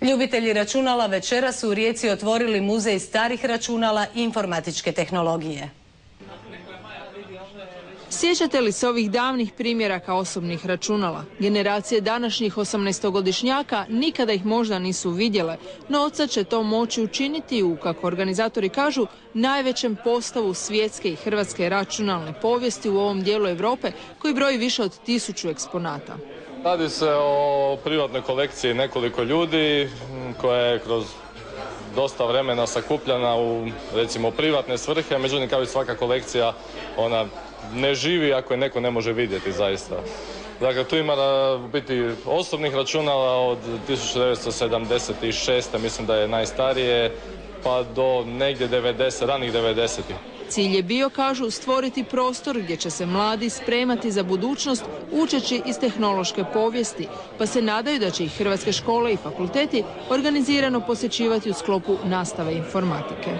Ljubitelji računala večeras su u Rijeci otvorili muzej starih računala i informatičke tehnologije. Sjećate li se ovih davnih primjeraka osobnih računala? Generacije današnjih 18-godišnjaka nikada ih možda nisu vidjele, no od sad će to moći učiniti u, kako organizatori kažu, najvećem postavu svjetske i hrvatske računalne povijesti u ovom dijelu Europe koji broji više od 1000 eksponata. Radi se o privatnoj kolekciji nekoliko ljudi koja je kroz dosta vremena sakupljena u, recimo, privatne svrhe, međutim kao i svaka kolekcija ona ne živi ako je neko ne može vidjeti zaista. Dakle, tu ima biti osobnih računala od 1976. mislim da je najstarije, pa do negdje ranih 90-ih. Cilj je bio, kažu, stvoriti prostor gdje će se mladi spremati za budućnost učeći iz tehnološke povijesti, pa se nadaju da će ih hrvatske škole i fakulteti organizirano posjećivati u sklopu nastave informatike.